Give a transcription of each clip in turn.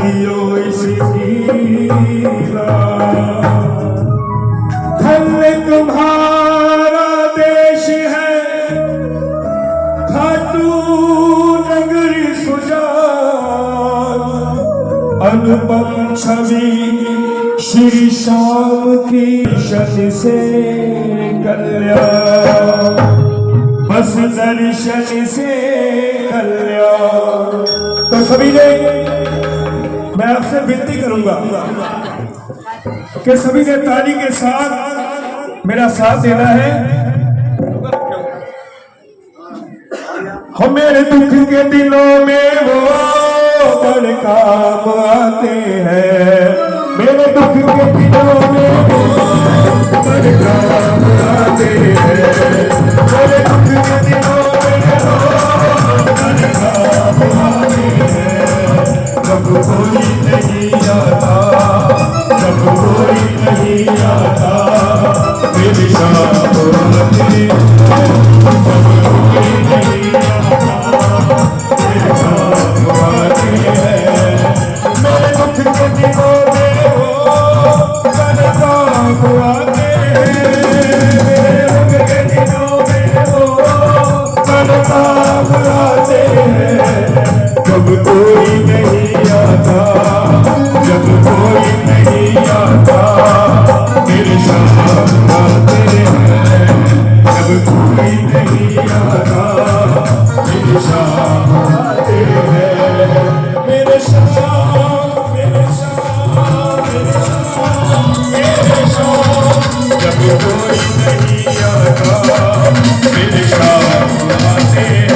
जियो इसकी धन्य तुम्हारा देश है खाटू नगरी सुजान अनुपम छवि श्री श्याम की शनि से कल्याण बस दर्शन से कल्याण। तो सभी ने मैं आपसे विनती करूंगा कि सभी ने ताली के साथ मेरा साथ देना है। हम मेरे दुख के दिनों में वो बड़ काम आते हैं, मेरे दुख के दिनों में वो बड़ काम आते हैं, मेरे दुख के दिनों में वो बड़ काम आते हैं। जब कोई नहीं आता, जब कोई नहीं आता, मेरी शाम आती है। जब कोई नहीं आता, मेरी शाम आती है। मेरे दुख के दिनों में वो बड़ काम आते हैं, मेरे दुख के दिनों में वो बड़ काम आते हैं। जब कोई नहीं आता, जब कोई नहीं आता, मेरे शाम आते हैं। जब कोई नहीं आता, मेरे शाम आते हैं। मेरे शाम, मेरे शाम, मेरे शाम, मेरे शाम। जब कोई नहीं आता, मेरे शाम आते हैं।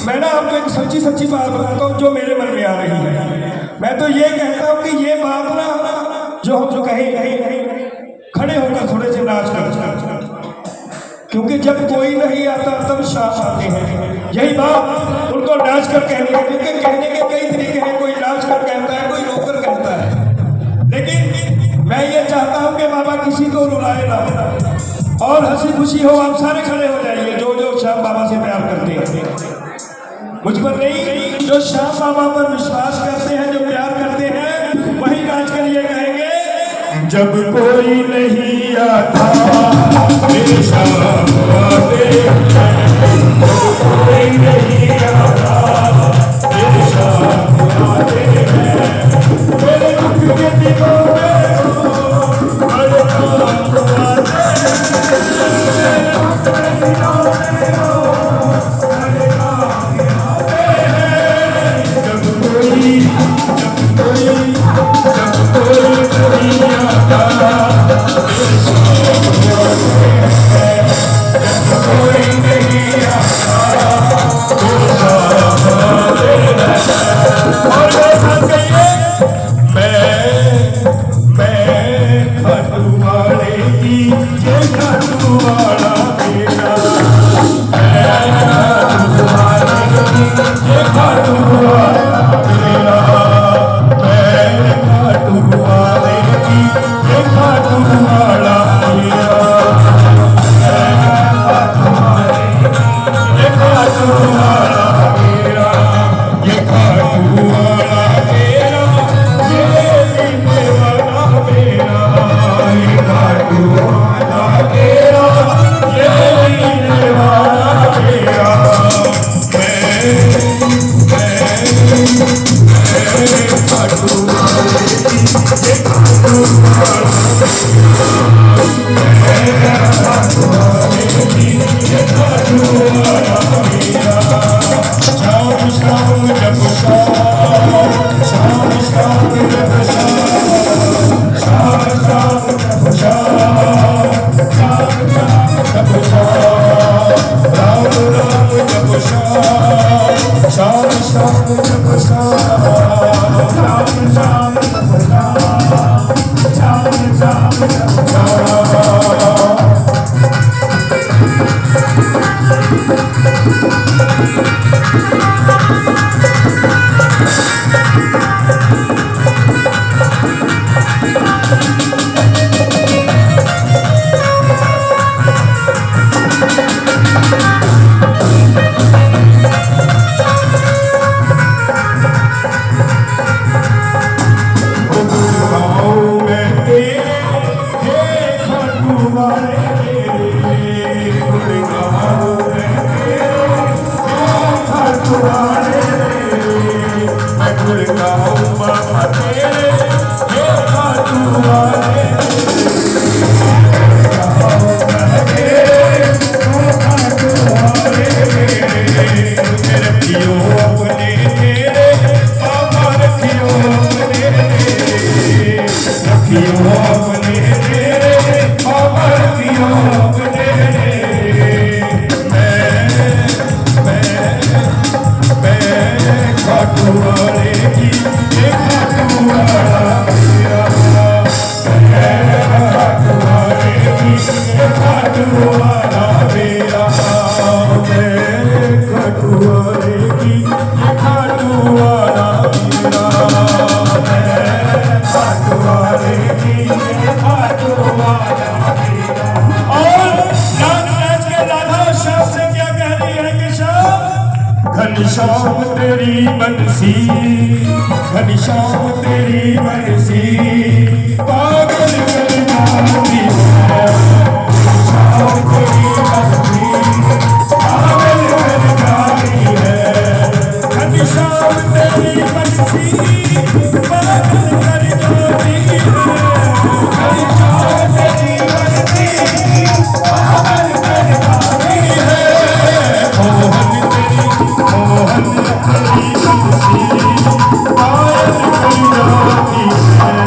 मैं ना आपको एक सच्ची बात बताता हूँ जो मेरे मन में आ रही है। मैं तो ये कहता हूँ कि ये बात ना जो हम जो कहीं खड़े होकर थोड़े से नाच कर, क्योंकि जब कोई नहीं आता तब शाम आते हैं। यही बात उनको नाच कर कहनी है, क्योंकि कहने के कई तरीके हैं। कोई नाच कर कहता है, कोई रो कर कहता है, लेकिन मैं ये चाहता हूँ कि बाबा किसी को रुलाए ना और हंसी खुशी हो। आप सारे खड़े हो जाइए जो जो श्याम बाबा से प्यार करते हैं, मुझ पर नहीं, जो श्याम बाबा पर विश्वास करते हैं, जो प्यार करते हैं, वही नाच कर ये कहेंगे, जब कोई नहीं आता मेरे श्याम आते हैं, जब कोई नहीं आता मेरे श्याम आते हैं। मेरे दुख के दिनों में खाटू वाले की जय खाटू वाला मेरा खाटू वाले की जय खाटू वाला मेरा खाटू वाले की जय खाटू वाला मेरा खाटू वाला मेरा ये खाटू वाला मेरा ये जीने वाला मेरा ये खाटू वाला मेरा ये जीने वाला मेरा मैं खाटू वाले की ये खाटू वाला खाटू वाले की ये खाटू वाला मेरा शाम शाम जब शाम शाम जब शाम शाम जब शाम जब राम राम जब शाम शाम जब राम शाम जब शाम जब घनश्याम तेरी बंसी घनश्याम तेरी बंसी पागल कर जाती है घनश्याम तेरी बंसी पागल कर जाती है घनश्याम तेरी बंसी पागल कर जाती है घनश्याम तेरी बंसी पागल कर जाती है मोहन तेरी मोहन तेरी बंसी पागल कर जाती है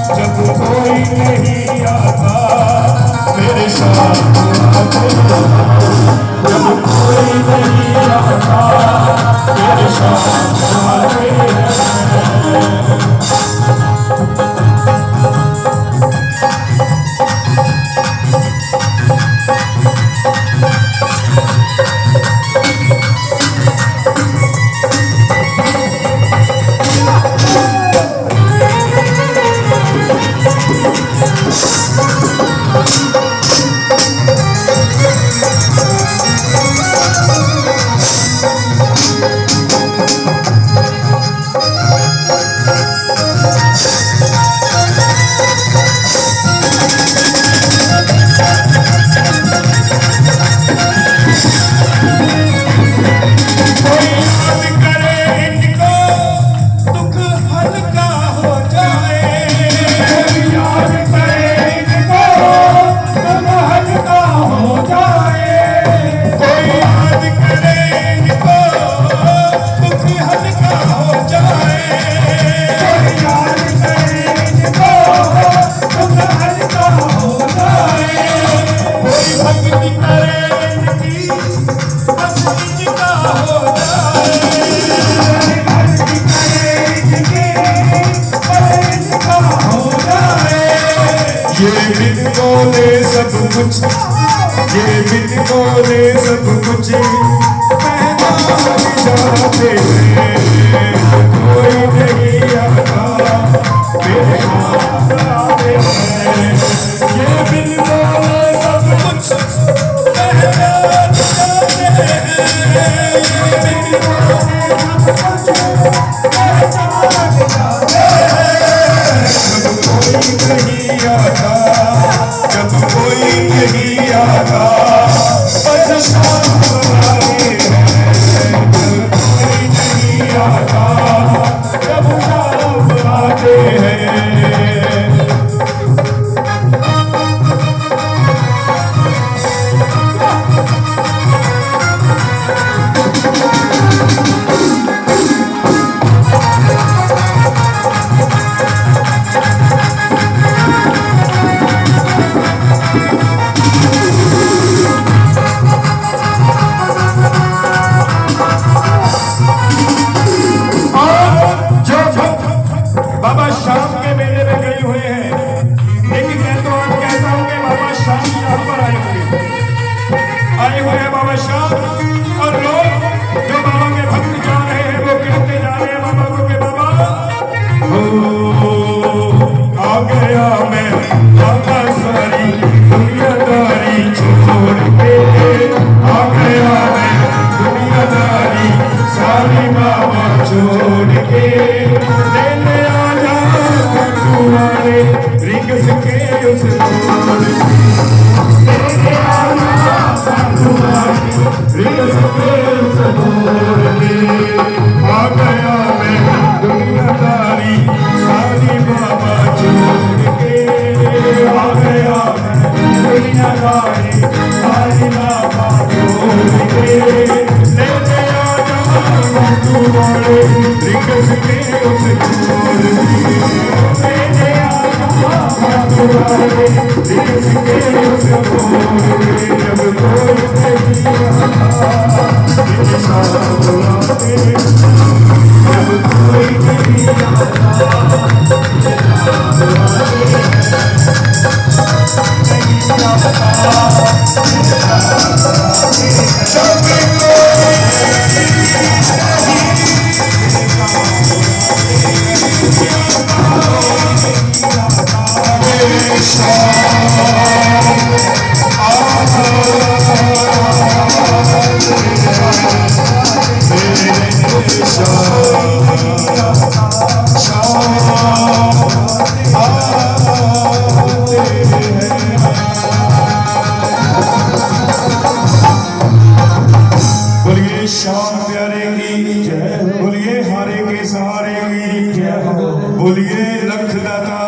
जब कोई नहीं आता मेरे साथ आते जब कोई नहीं आता मेरे साथ आते सब कुछ ये बिन बोले सब कुछ पहचान जाते हैं कोई नहीं आता मेरे हाथ आते हैं ये बिन बोले सब कुछ पहचान जाते हैं ये बिन बोले सब कुछ पहचान जाते हैं जब कोई नहीं आता जब कोई नहीं आता बस शाम जब कोई नहीं आता जब शाम आते हैं बाबा शाम के मेले में गए हुए हैं लेकिन मैं तो आज कहता हूँ कि बाबा शाम यहाँ पर आए हुए हैं बाबा शाम और लोग जो बाबा के भक्त जा रहे हैं वो कहते जा रहे हैं बाबा को कि बाबा आ गया मैं बाबा सारी दुनियादारी छोड़ के आ गया मैं दुनियादारी सारी बाबा छोड़ के लेने तुम्हारे रिक्स के उस मोड़ लेने आना तुम्हारी रिक्स के उस मोड़ आ गया मैं दुनियादारी सारी बाबा छोड़ के आ गया मैं दुनियादारी सारी बाबा छोड़ के लेने आना तुम्हारे रिक्स के उस मोड़ बोलिए लख दाता